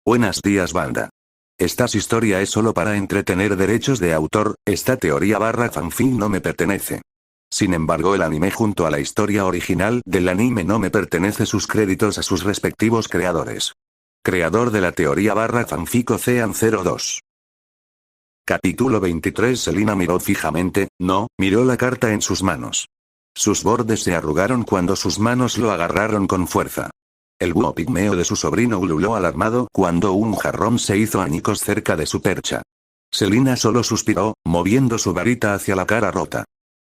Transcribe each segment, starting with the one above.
Buenos días, banda. Esta historia es solo para entretener derechos de autor, esta teoría barra fanfic no me pertenece. Sin embargo, el anime junto a la historia original del anime no me pertenece sus créditos a sus respectivos creadores. Creador de la teoría barra fanfic Ocean02. Capítulo 23. Selina miró fijamente, miró la carta en sus manos. Sus bordes se arrugaron cuando sus manos lo agarraron con fuerza. El búho pigmeo de su sobrino ululó alarmado cuando un jarrón se hizo añicos cerca de su percha. Selina solo suspiró, moviendo su varita hacia la cara rota.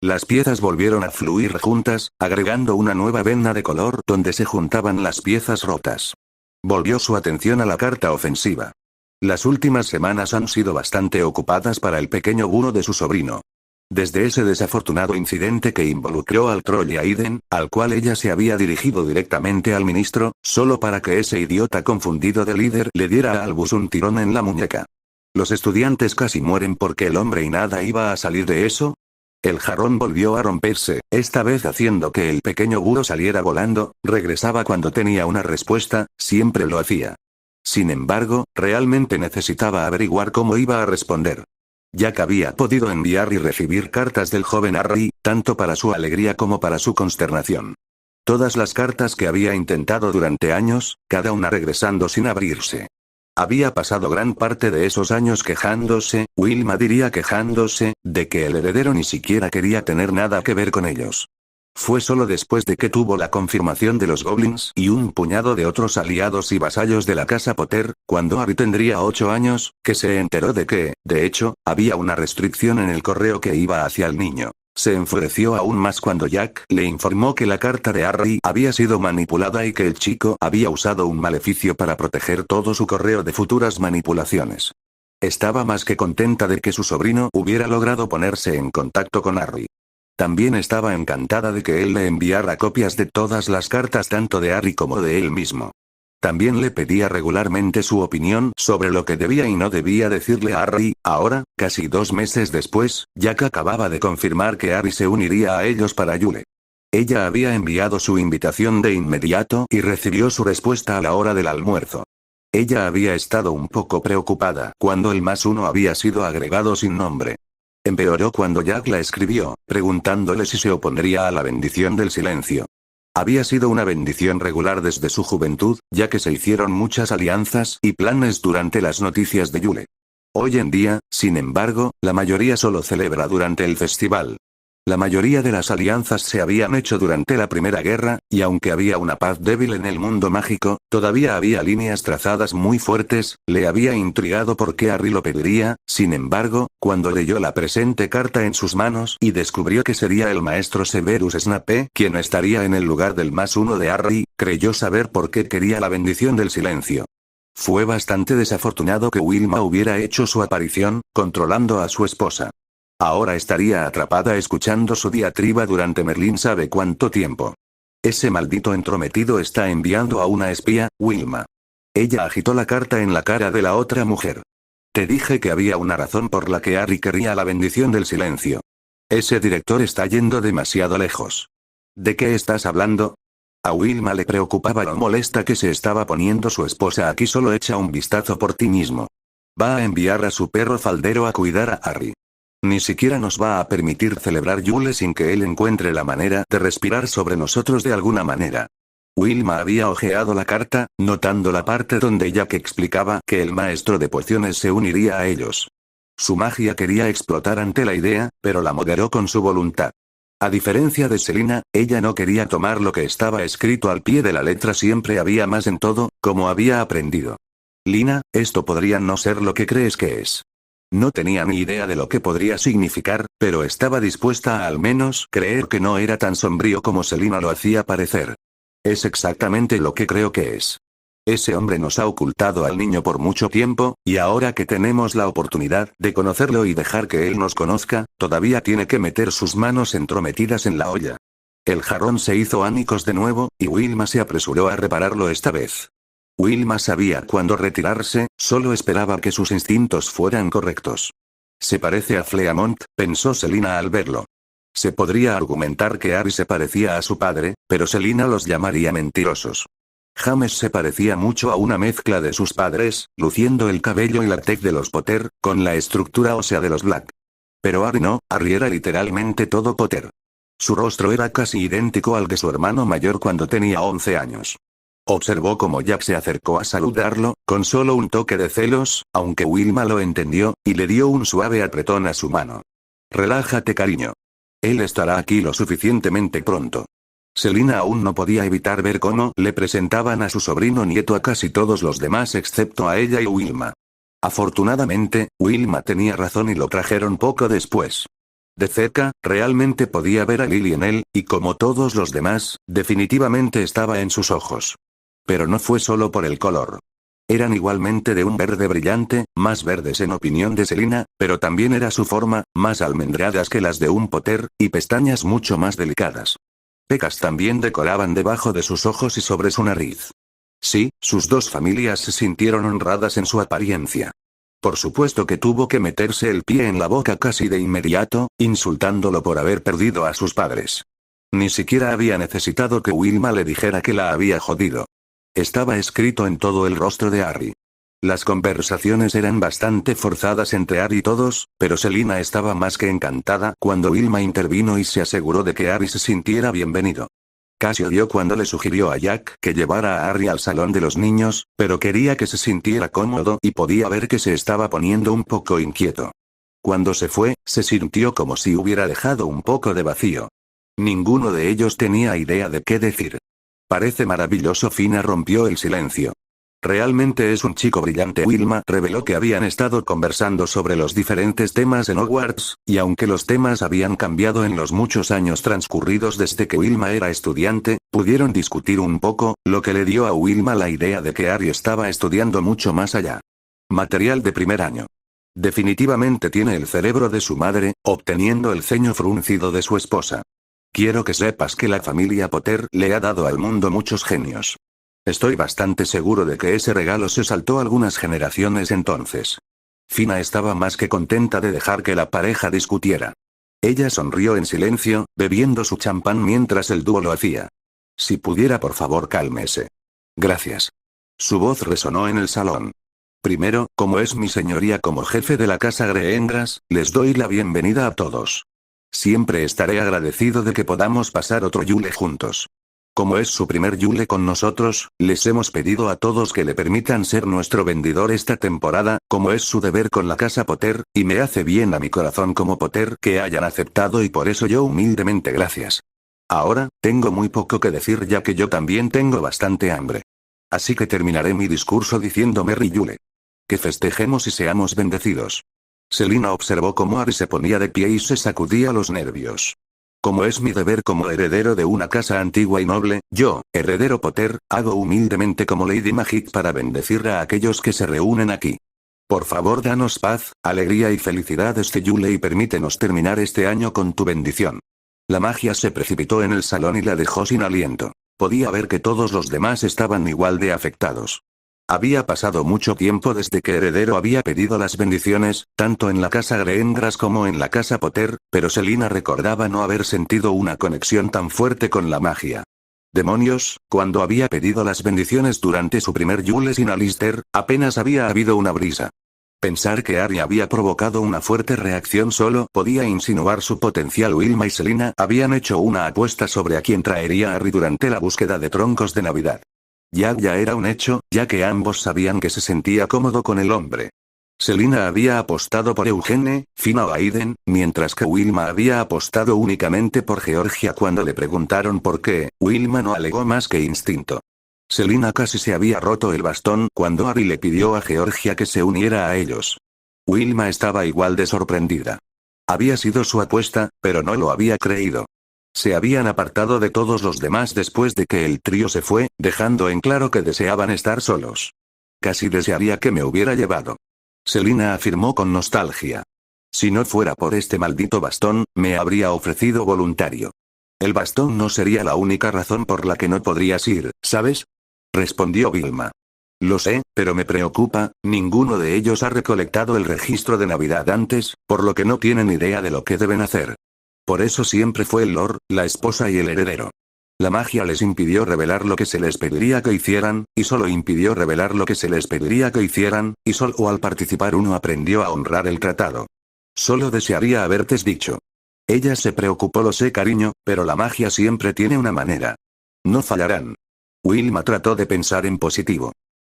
Las piezas volvieron a fluir juntas, agregando una nueva vena de color donde se juntaban las piezas rotas. Volvió su atención a la carta ofensiva. Las últimas semanas han sido bastante ocupadas para el pequeño búho de su sobrino. Desde ese desafortunado incidente que involucró al troll Aiden, al cual ella se había dirigido directamente al ministro, solo para que ese idiota confundido de líder le diera a Albus un tirón en la muñeca. Los estudiantes casi mueren porque el hombre y nada iba a salir de eso. El jarrón volvió a romperse, esta vez haciendo que el pequeño búho saliera volando, regresaba cuando tenía una respuesta, siempre lo hacía. Sin embargo, realmente necesitaba averiguar cómo iba a responder. Jack había podido enviar y recibir cartas del joven Harry, tanto para su alegría como para su consternación. Todas las cartas que había intentado durante años, cada una regresando sin abrirse. Había pasado gran parte de esos años quejándose, Wilma diría quejándose, de que el heredero ni siquiera quería tener nada que ver con ellos. Fue solo después de que tuvo la confirmación de los goblins y un puñado de otros aliados y vasallos de la casa Potter, cuando Harry tendría 8 años, que se enteró de que, de hecho, había una restricción en el correo que iba hacia el niño. Se enfureció aún más cuando Jack le informó que la carta de Harry había sido manipulada y que el chico había usado un maleficio para proteger todo su correo de futuras manipulaciones. Estaba más que contenta de que su sobrino hubiera logrado ponerse en contacto con Harry. También estaba encantada de que él le enviara copias de todas las cartas tanto de Harry como de él mismo. También le pedía regularmente su opinión sobre lo que debía y no debía decirle a Harry. Ahora, casi 2 meses después, Jack acababa de confirmar que Harry se uniría a ellos para Yule. Ella había enviado su invitación de inmediato y recibió su respuesta a la hora del almuerzo. Ella había estado un poco preocupada cuando el +1 había sido agregado sin nombre. Empeoró cuando Jack la escribió, preguntándole si se opondría a la bendición del silencio. Había sido una bendición regular desde su juventud, ya que se hicieron muchas alianzas y planes durante las noticias de Yule. Hoy en día, sin embargo, la mayoría solo celebra durante el festival. La mayoría de las alianzas se habían hecho durante la Primera Guerra, y aunque había una paz débil en el mundo mágico, todavía había líneas trazadas muy fuertes. Le había intrigado por qué Harry lo pediría. Sin embargo, cuando leyó la presente carta en sus manos y descubrió que sería el maestro Severus Snape quien estaría en el lugar del +1 de Harry, creyó saber por qué quería la bendición del silencio. Fue bastante desafortunado que Wilma hubiera hecho su aparición, controlando a su esposa. Ahora estaría atrapada escuchando su diatriba durante Merlín sabe cuánto tiempo. Ese maldito entrometido está enviando a una espía, Wilma. Ella agitó la carta en la cara de la otra mujer. Te dije que había una razón por la que Harry quería la bendición del silencio. Ese director está yendo demasiado lejos. ¿De qué estás hablando? A Wilma le preocupaba lo molesta que se estaba poniendo su esposa. Aquí solo echa un vistazo por ti mismo. Va a enviar a su perro faldero a cuidar a Harry. Ni siquiera nos va a permitir celebrar Yule sin que él encuentre la manera de respirar sobre nosotros de alguna manera. Wilma había hojeado la carta, notando la parte donde Jack explicaba que el maestro de pociones se uniría a ellos. Su magia quería explotar ante la idea, pero la moderó con su voluntad. A diferencia de Selina, ella no quería tomar lo que estaba escrito al pie de la letra. Siempre había más en todo, como había aprendido. Lina, esto podría no ser lo que crees que es. No tenía ni idea de lo que podría significar, pero estaba dispuesta a al menos creer que no era tan sombrío como Selina lo hacía parecer. Es exactamente lo que creo que es. Ese hombre nos ha ocultado al niño por mucho tiempo, y ahora que tenemos la oportunidad de conocerlo y dejar que él nos conozca, todavía tiene que meter sus manos entrometidas en la olla. El jarrón se hizo añicos de nuevo, y Wilma se apresuró a repararlo esta vez. Wilma sabía cuándo retirarse, solo esperaba que sus instintos fueran correctos. Se parece a Fleamont, pensó Selina al verlo. Se podría argumentar que Harry se parecía a su padre, pero Selina los llamaría mentirosos. James se parecía mucho a una mezcla de sus padres, luciendo el cabello y la tez de los Potter, con la estructura ósea de los Black. Pero Harry no, Harry era literalmente todo Potter. Su rostro era casi idéntico al de su hermano mayor cuando tenía 11 años. Observó cómo Jack se acercó a saludarlo, con solo un toque de celos, aunque Wilma lo entendió, y le dio un suave apretón a su mano. Relájate, cariño. Él estará aquí lo suficientemente pronto. Selina aún no podía evitar ver cómo le presentaban a su sobrino nieto a casi todos los demás excepto a ella y Wilma. Afortunadamente, Wilma tenía razón y lo trajeron poco después. De cerca, realmente podía ver a Lily en él, y como todos los demás, definitivamente estaba en sus ojos. Pero no fue solo por el color. Eran igualmente de un verde brillante, más verdes en opinión de Selina, pero también era su forma, más almendradas que las de un Potter, y pestañas mucho más delicadas. Pecas también decoraban debajo de sus ojos y sobre su nariz. Sí, sus dos familias se sintieron honradas en su apariencia. Por supuesto que tuvo que meterse el pie en la boca casi de inmediato, insultándolo por haber perdido a sus padres. Ni siquiera había necesitado que Wilma le dijera que la había jodido. Estaba escrito en todo el rostro de Harry. Las conversaciones eran bastante forzadas entre Harry y todos, pero Selina estaba más que encantada cuando Wilma intervino y se aseguró de que Harry se sintiera bienvenido. Casi odió cuando le sugirió a Jack que llevara a Harry al salón de los niños, pero quería que se sintiera cómodo y podía ver que se estaba poniendo un poco inquieto. Cuando se fue, se sintió como si hubiera dejado un poco de vacío. Ninguno de ellos tenía idea de qué decir. Parece maravilloso. Fina rompió el silencio. Realmente es un chico brillante. Wilma reveló que habían estado conversando sobre los diferentes temas en Hogwarts, y aunque los temas habían cambiado en los muchos años transcurridos desde que Wilma era estudiante, pudieron discutir un poco, lo que le dio a Wilma la idea de que Harry estaba estudiando mucho más allá. Material de primer año. Definitivamente tiene el cerebro de su madre, obteniendo el ceño fruncido de su esposa. Quiero que sepas que la familia Potter le ha dado al mundo muchos genios. Estoy bastante seguro de que ese regalo se saltó algunas generaciones entonces. Fina estaba más que contenta de dejar que la pareja discutiera. Ella sonrió en silencio, bebiendo su champán mientras el dúo lo hacía. Si pudiera, por favor, cálmese. Gracias. Su voz resonó en el salón. Primero, como es mi señoría como jefe de la casa Greengras, les doy la bienvenida a todos. Siempre estaré agradecido de que podamos pasar otro Yule juntos. Como es su primer Yule con nosotros, les hemos pedido a todos que le permitan ser nuestro vendedor esta temporada, como es su deber con la casa Potter, y me hace bien a mi corazón como Potter que hayan aceptado y por eso yo humildemente gracias. Ahora, tengo muy poco que decir ya que yo también tengo bastante hambre. Así que terminaré mi discurso diciendo Merry Yule. Que festejemos y seamos bendecidos. Selina observó cómo Harry se ponía de pie y se sacudía los nervios. Como es mi deber como heredero de una casa antigua y noble, yo, heredero Potter, hago humildemente como Lady Magic para bendecir a aquellos que se reúnen aquí. Por favor, danos paz, alegría y felicidad este Yule y permítenos terminar este año con tu bendición. La magia se precipitó en el salón y la dejó sin aliento. Podía ver que todos los demás estaban igual de afectados. Había pasado mucho tiempo desde que Heredero había pedido las bendiciones, tanto en la casa Greengras como en la casa Potter, pero Selina recordaba no haber sentido una conexión tan fuerte con la magia. Demonios, cuando había pedido las bendiciones durante su primer Yule sin Alistair, apenas había habido una brisa. Pensar que Harry había provocado una fuerte reacción solo podía insinuar su potencial. Wilma y Selina habían hecho una apuesta sobre a quién traería a Harry durante la búsqueda de troncos de Navidad. Ya era un hecho, ya que ambos sabían que se sentía cómodo con el hombre. Selina había apostado por Eugene, Fina o Aiden, mientras que Wilma había apostado únicamente por Georgia. Cuando le preguntaron por qué, Wilma no alegó más que instinto. Selina casi se había roto el bastón cuando Harry le pidió a Georgia que se uniera a ellos. Wilma estaba igual de sorprendida. Había sido su apuesta, pero no lo había creído. Se habían apartado de todos los demás después de que el trío se fue, dejando en claro que deseaban estar solos. Casi desearía que me hubiera llevado. Selina afirmó con nostalgia. Si no fuera por este maldito bastón, me habría ofrecido voluntario. El bastón no sería la única razón por la que no podrías ir, ¿sabes? Respondió Vilma. Lo sé, pero me preocupa, ninguno de ellos ha recolectado el registro de Navidad antes, por lo que no tienen idea de lo que deben hacer. Por eso siempre fue el Lord, la esposa y el heredero. La magia les impidió revelar lo que se les pediría que hicieran, y solo impidió revelar lo que se les pediría que hicieran, y solo al participar uno aprendió a honrar el tratado. Solo desearía haberte dicho. Ella se preocupó, lo sé cariño, pero la magia siempre tiene una manera. No fallarán. Wilma trató de pensar en positivo.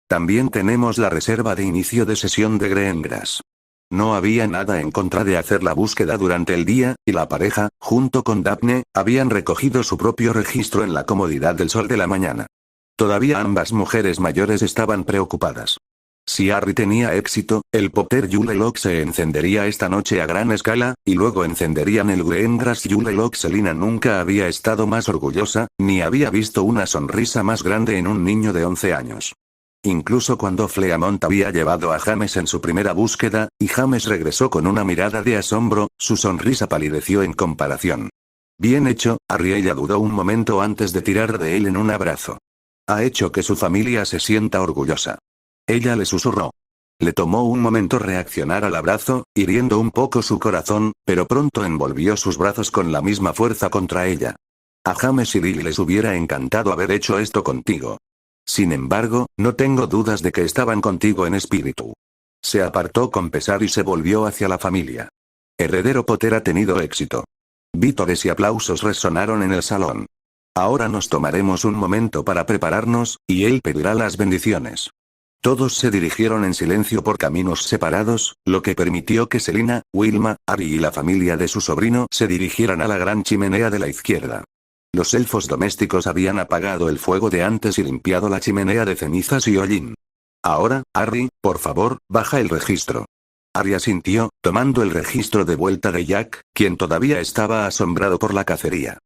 También tenemos la reserva de inicio de sesión de Greengrass. No había nada en contra de hacer la búsqueda durante el día, y la pareja, junto con Daphne, habían recogido su propio registro en la comodidad del sol de la mañana. Todavía ambas mujeres mayores estaban preocupadas. Si Harry tenía éxito, el Potter Yule Log se encendería esta noche a gran escala, y luego encenderían el Greengrass Yule Log. Selina nunca había estado más orgullosa, ni había visto una sonrisa más grande en un niño de 11 años. Incluso cuando Fleamont había llevado a James en su primera búsqueda, y James regresó con una mirada de asombro, su sonrisa palideció en comparación. Bien hecho, Harry. Ella dudó un momento antes de tirar de él en un abrazo. Ha hecho que su familia se sienta orgullosa. Ella le susurró. Le tomó un momento reaccionar al abrazo, hiriendo un poco su corazón, pero pronto envolvió sus brazos con la misma fuerza contra ella. A James y Lily les hubiera encantado haber hecho esto contigo. Sin embargo, no tengo dudas de que estaban contigo en espíritu. Se apartó con pesar y se volvió hacia la familia. Heredero Potter ha tenido éxito. Vítores y aplausos resonaron en el salón. Ahora nos tomaremos un momento para prepararnos, y él pedirá las bendiciones. Todos se dirigieron en silencio por caminos separados, lo que permitió que Selina, Wilma, Harry y la familia de su sobrino se dirigieran a la gran chimenea de la izquierda. Los elfos domésticos habían apagado el fuego de antes y limpiado la chimenea de cenizas y hollín. Ahora, Harry, por favor, baja el registro. Harry asintió, tomando el registro de vuelta de Jack, quien todavía estaba asombrado por la cacería.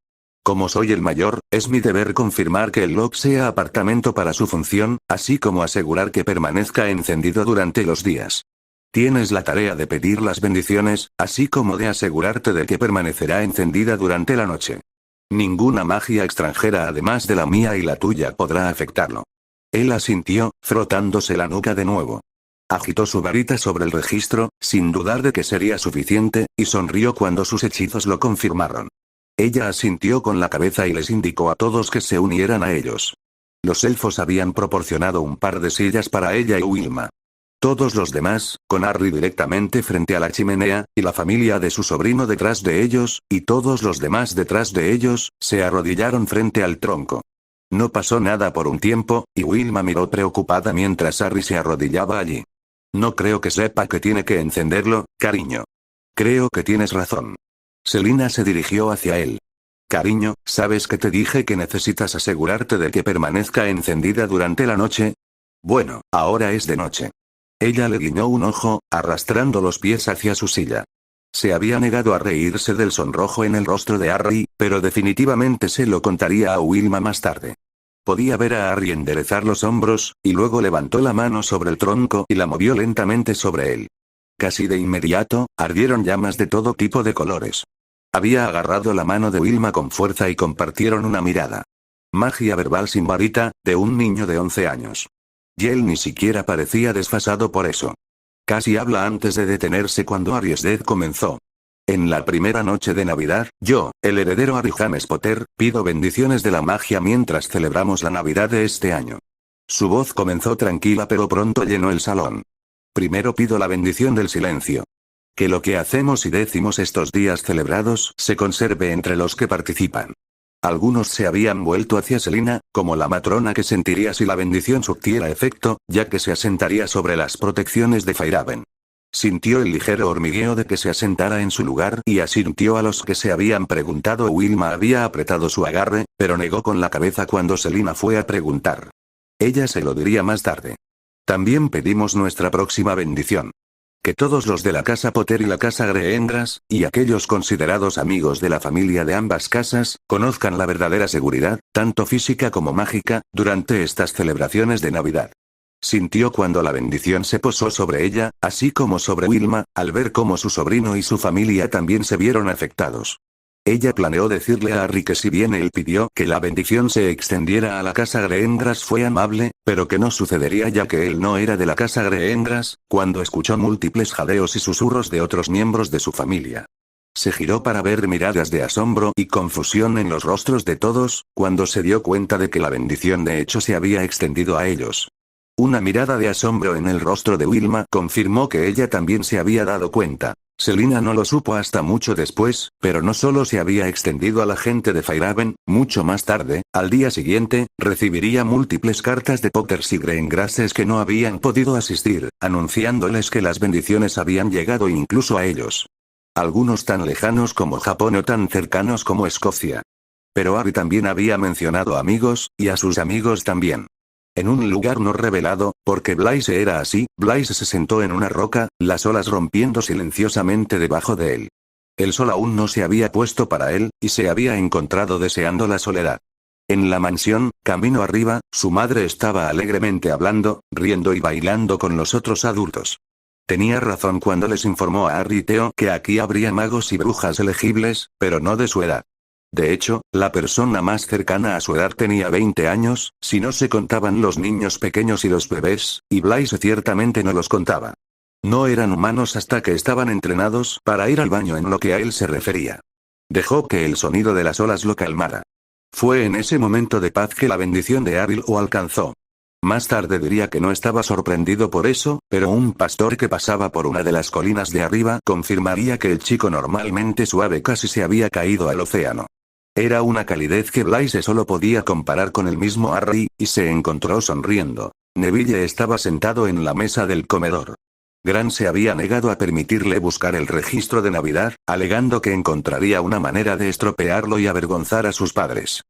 Como soy el mayor, es mi deber confirmar que el log sea apartamento para su función, así como asegurar que permanezca encendido durante los días. Tienes la tarea de pedir las bendiciones, así como de asegurarte de que permanecerá encendida durante la noche. Ninguna magia extranjera además de la mía y la tuya podrá afectarlo. Él asintió, frotándose la nuca de nuevo. Agitó su varita sobre el registro, sin dudar de que sería suficiente, y sonrió cuando sus hechizos lo confirmaron. Ella asintió con la cabeza y les indicó a todos que se unieran a ellos. Los elfos habían proporcionado un par de sillas para ella y Wilma. Todos los demás, con Harry directamente frente a la chimenea, y la familia de su sobrino detrás de ellos, y todos los demás detrás de ellos, se arrodillaron frente al tronco. No pasó nada por un tiempo, y Wilma miró preocupada mientras Harry se arrodillaba allí. No creo que sepa que tiene que encenderlo, cariño. Creo que tienes razón. Selina se dirigió hacia él. Cariño, ¿sabes que te dije que necesitas asegurarte de que permanezca encendida durante la noche? Bueno, ahora es de noche. Ella le guiñó un ojo, arrastrando los pies hacia su silla. Se había negado a reírse del sonrojo en el rostro de Harry, pero definitivamente se lo contaría a Wilma más tarde. Podía ver a Harry enderezar los hombros, y luego levantó la mano sobre el tronco y la movió lentamente sobre él. Casi de inmediato, ardieron llamas de todo tipo de colores. Había agarrado la mano de Wilma con fuerza y compartieron una mirada. Magia verbal sin varita, de un niño de 11 años. Y él ni siquiera parecía desfasado por eso. Casi habla antes de detenerse cuando Harry's Death comenzó. En la primera noche de Navidad, yo, el heredero Harry James Potter, pido bendiciones de la magia mientras celebramos la Navidad de este año. Su voz comenzó tranquila pero pronto llenó el salón. Primero pido la bendición del silencio. Que lo que hacemos y decimos estos días celebrados se conserve entre los que participan. Algunos se habían vuelto hacia Selina, como la matrona que sentiría si la bendición surtiera efecto, ya que se asentaría sobre las protecciones de Fairaven. Sintió el ligero hormigueo de que se asentara en su lugar y asintió a los que se habían preguntado. Wilma había apretado su agarre, pero negó con la cabeza cuando Selina fue a preguntar. Ella se lo diría más tarde. También pedimos nuestra próxima bendición. Que todos los de la casa Potter y la casa Greengrass, y aquellos considerados amigos de la familia de ambas casas, conozcan la verdadera seguridad, tanto física como mágica, durante estas celebraciones de Navidad. Sintió cuando la bendición se posó sobre ella, así como sobre Wilma, al ver cómo su sobrino y su familia también se vieron afectados. Ella planeó decirle a Harry que si bien él pidió que la bendición se extendiera a la casa Greengrass fue amable, pero que no sucedería ya que él no era de la casa Greengrass, cuando escuchó múltiples jadeos y susurros de otros miembros de su familia. Se giró para ver miradas de asombro y confusión en los rostros de todos, cuando se dio cuenta de que la bendición de hecho se había extendido a ellos. Una mirada de asombro en el rostro de Wilma confirmó que ella también se había dado cuenta. Selina no lo supo hasta mucho después, pero no solo se había extendido a la gente de Fairhaven, mucho más tarde, al día siguiente, recibiría múltiples cartas de Potters y Greengrasses que no habían podido asistir, anunciándoles que las bendiciones habían llegado incluso a ellos. Algunos tan lejanos como Japón o tan cercanos como Escocia. Pero Harry también había mencionado amigos, y a sus amigos también. En un lugar no revelado, porque Blaise era así, Blaise se sentó en una roca, las olas rompiendo silenciosamente debajo de él. El sol aún no se había puesto para él, y se había encontrado deseando la soledad. En la mansión, camino arriba, su madre estaba alegremente hablando, riendo y bailando con los otros adultos. Tenía razón cuando les informó a Harry y Theo que aquí habría magos y brujas elegibles, pero no de su edad. De hecho, la persona más cercana a su edad tenía 20 años, si no se contaban los niños pequeños y los bebés, y Blaise ciertamente no los contaba. No eran humanos hasta que estaban entrenados para ir al baño en lo que a él se refería. Dejó que el sonido de las olas lo calmara. Fue en ese momento de paz que la bendición de Harry lo alcanzó. Más tarde diría que no estaba sorprendido por eso, pero un pastor que pasaba por una de las colinas de arriba confirmaría que el chico normalmente suave casi se había caído al océano. Era una calidez que Blaise solo podía comparar con el mismo Harry, y se encontró sonriendo. Neville estaba sentado en la mesa del comedor. Grant se había negado a permitirle buscar el registro de Navidad, alegando que encontraría una manera de estropearlo y avergonzar a sus padres.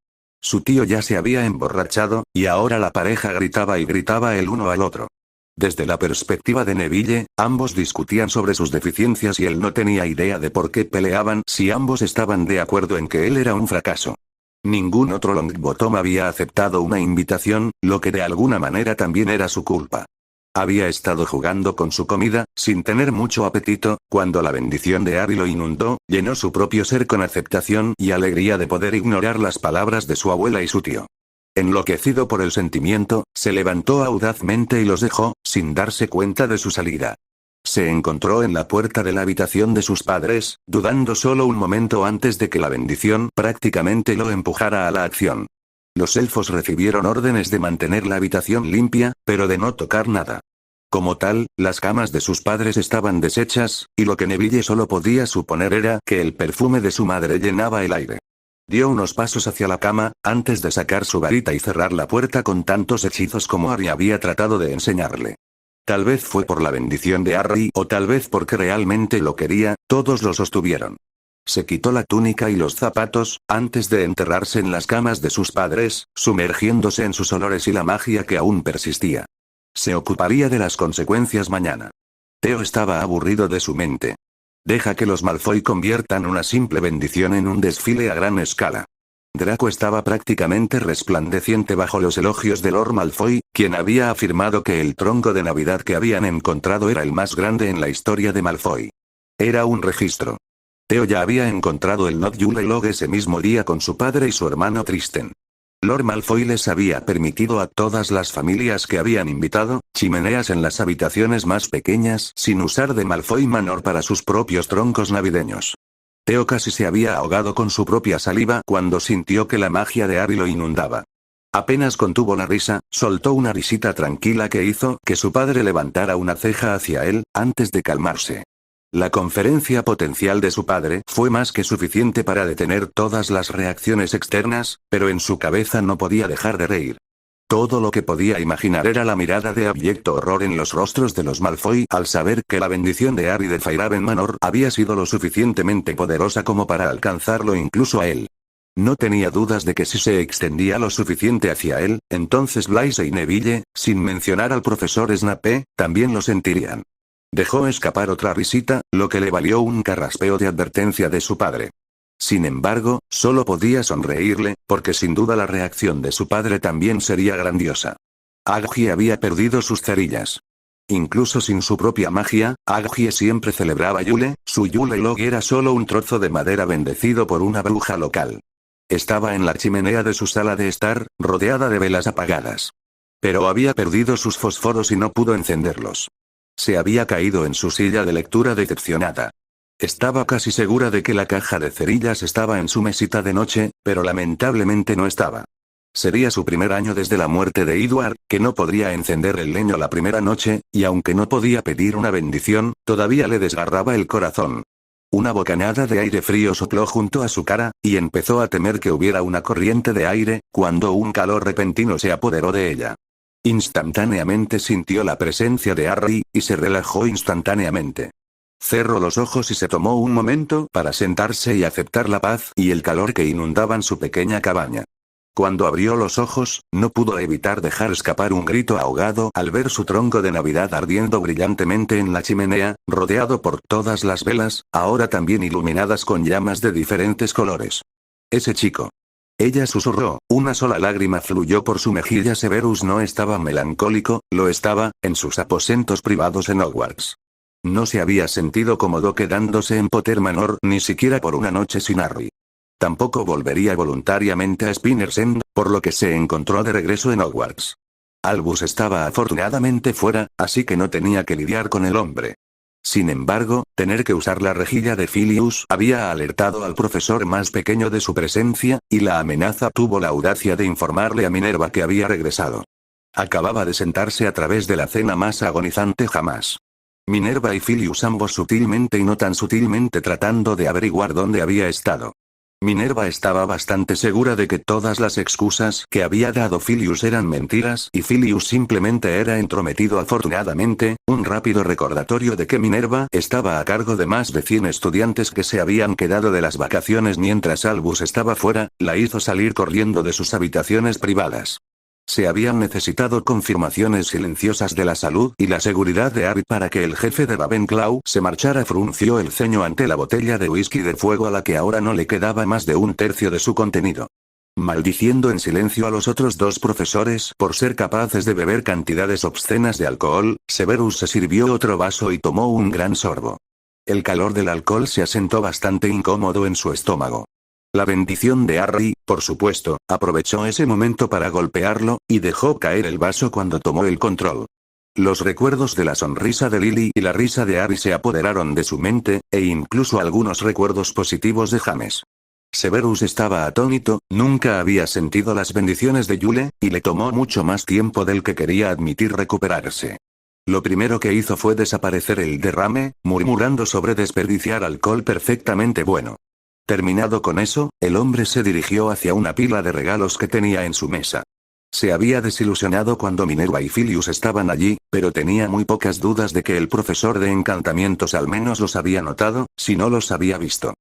Su tío ya se había emborrachado, y ahora la pareja gritaba y gritaba el uno al otro. Desde la perspectiva de Neville, ambos discutían sobre sus deficiencias y él no tenía idea de por qué peleaban si ambos estaban de acuerdo en que él era un fracaso. Ningún otro Longbottom había aceptado una invitación, lo que de alguna manera también era su culpa. Había estado jugando con su comida, sin tener mucho apetito, cuando la bendición de Harry lo inundó, llenó su propio ser con aceptación y alegría de poder ignorar las palabras de su abuela y su tío. Enloquecido por el sentimiento, se levantó audazmente y los dejó, sin darse cuenta de su salida. Se encontró en la puerta de la habitación de sus padres, dudando solo un momento antes de que la bendición prácticamente lo empujara a la acción. Los elfos recibieron órdenes de mantener la habitación limpia, pero de no tocar nada. Como tal, las camas de sus padres estaban deshechas, y lo que Neville solo podía suponer era que el perfume de su madre llenaba el aire. Dio unos pasos hacia la cama, antes de sacar su varita y cerrar la puerta con tantos hechizos como Harry había tratado de enseñarle. Tal vez fue por la bendición de Harry o tal vez porque realmente lo quería, todos lo sostuvieron. Se quitó la túnica y los zapatos, antes de enterrarse en las camas de sus padres, sumergiéndose en sus olores y la magia que aún persistía. Se ocuparía de las consecuencias mañana. Theo estaba aburrido de su mente. Deja que los Malfoy conviertan una simple bendición en un desfile a gran escala. Draco estaba prácticamente resplandeciente bajo los elogios de Lord Malfoy, quien había afirmado que el tronco de Navidad que habían encontrado era el más grande en la historia de Malfoy. Era un registro. Theo ya había encontrado el Not Yule Log ese mismo día con su padre y su hermano Tristan. Lord Malfoy les había permitido a todas las familias que habían invitado, chimeneas en las habitaciones más pequeñas sin usar de Malfoy Manor para sus propios troncos navideños. Theo casi se había ahogado con su propia saliva cuando sintió que la magia de Harry lo inundaba. Apenas contuvo la risa, soltó una risita tranquila que hizo que su padre levantara una ceja hacia él, antes de calmarse. La conferencia potencial de su padre fue más que suficiente para detener todas las reacciones externas, pero en su cabeza no podía dejar de reír. Todo lo que podía imaginar era la mirada de abyecto horror en los rostros de los Malfoy al saber que la bendición de Harry de Fairhaven Manor había sido lo suficientemente poderosa como para alcanzarlo incluso a él. No tenía dudas de que si se extendía lo suficiente hacia él, entonces Blaise y Neville, sin mencionar al profesor Snape, también lo sentirían. Dejó escapar otra risita, lo que le valió un carraspeo de advertencia de su padre. Sin embargo, solo podía sonreírle, porque sin duda la reacción de su padre también sería grandiosa. Aggie había perdido sus cerillas. Incluso sin su propia magia, Aggie siempre celebraba Yule, su Yule Log era solo un trozo de madera bendecido por una bruja local. Estaba en la chimenea de su sala de estar, rodeada de velas apagadas. Pero había perdido sus fósforos y no pudo encenderlos. Se había caído en su silla de lectura decepcionada. Estaba casi segura de que la caja de cerillas estaba en su mesita de noche, pero lamentablemente no estaba. Sería su primer año desde la muerte de Edward, que no podría encender el leño la primera noche, y aunque no podía pedir una bendición, todavía le desgarraba el corazón. Una bocanada de aire frío sopló junto a su cara, y empezó a temer que hubiera una corriente de aire, cuando un calor repentino se apoderó de ella. Instantáneamente sintió la presencia de Harry, y se relajó instantáneamente. Cerró los ojos y se tomó un momento para sentarse y aceptar la paz y el calor que inundaban su pequeña cabaña. Cuando abrió los ojos, no pudo evitar dejar escapar un grito ahogado al ver su tronco de Navidad ardiendo brillantemente en la chimenea, rodeado por todas las velas, ahora también iluminadas con llamas de diferentes colores. Ese chico. Ella susurró, una sola lágrima fluyó por su mejilla. Severus no estaba melancólico, lo estaba, en sus aposentos privados en Hogwarts. No se había sentido cómodo quedándose en Potter Manor ni siquiera por una noche sin Harry. Tampoco volvería voluntariamente a Spinner's End, por lo que se encontró de regreso en Hogwarts. Albus estaba afortunadamente fuera, así que no tenía que lidiar con el hombre. Sin embargo, tener que usar la rejilla de Filius había alertado al profesor más pequeño de su presencia, y la amenaza tuvo la audacia de informarle a Minerva que había regresado. Acababa de sentarse a través de la cena más agonizante jamás. Minerva y Filius ambos sutilmente y no tan sutilmente tratando de averiguar dónde había estado. Minerva estaba bastante segura de que todas las excusas que había dado Filius eran mentiras y Filius simplemente era entrometido. Afortunadamente, un rápido recordatorio de que Minerva estaba a cargo de más de 100 estudiantes que se habían quedado de las vacaciones mientras Albus estaba fuera, la hizo salir corriendo de sus habitaciones privadas. Se habían necesitado confirmaciones silenciosas de la salud y la seguridad de Harry para que el jefe de Ravenclaw se marchara. Frunció el ceño ante la botella de whisky de fuego a la que ahora no le quedaba más de un tercio de su contenido. Maldiciendo en silencio a los otros dos profesores por ser capaces de beber cantidades obscenas de alcohol, Severus se sirvió otro vaso y tomó un gran sorbo. El calor del alcohol se asentó bastante incómodo en su estómago. La bendición de Harry, por supuesto, aprovechó ese momento para golpearlo, y dejó caer el vaso cuando tomó el control. Los recuerdos de la sonrisa de Lily y la risa de Harry se apoderaron de su mente, e incluso algunos recuerdos positivos de James. Severus estaba atónito, nunca había sentido las bendiciones de Yule, y le tomó mucho más tiempo del que quería admitir recuperarse. Lo primero que hizo fue desaparecer el derrame, murmurando sobre desperdiciar alcohol perfectamente bueno. Terminado con eso, el hombre se dirigió hacia una pila de regalos que tenía en su mesa. Se había desilusionado cuando Minerva y Filius estaban allí, pero tenía muy pocas dudas de que el profesor de encantamientos al menos los había notado, si no los había visto.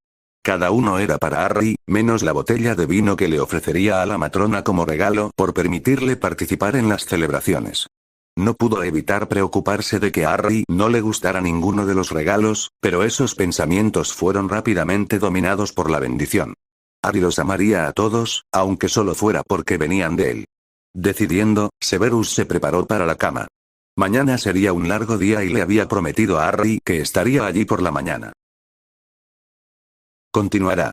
Cada uno era para Harry, menos la botella de vino que le ofrecería a la matrona como regalo por permitirle participar en las celebraciones. No pudo evitar preocuparse de que a Harry no le gustara ninguno de los regalos, pero esos pensamientos fueron rápidamente dominados por la bendición. Harry los amaría a todos, aunque solo fuera porque venían de él. Decidiendo, Severus se preparó para la cama. Mañana sería un largo día y le había prometido a Harry que estaría allí por la mañana. Continuará.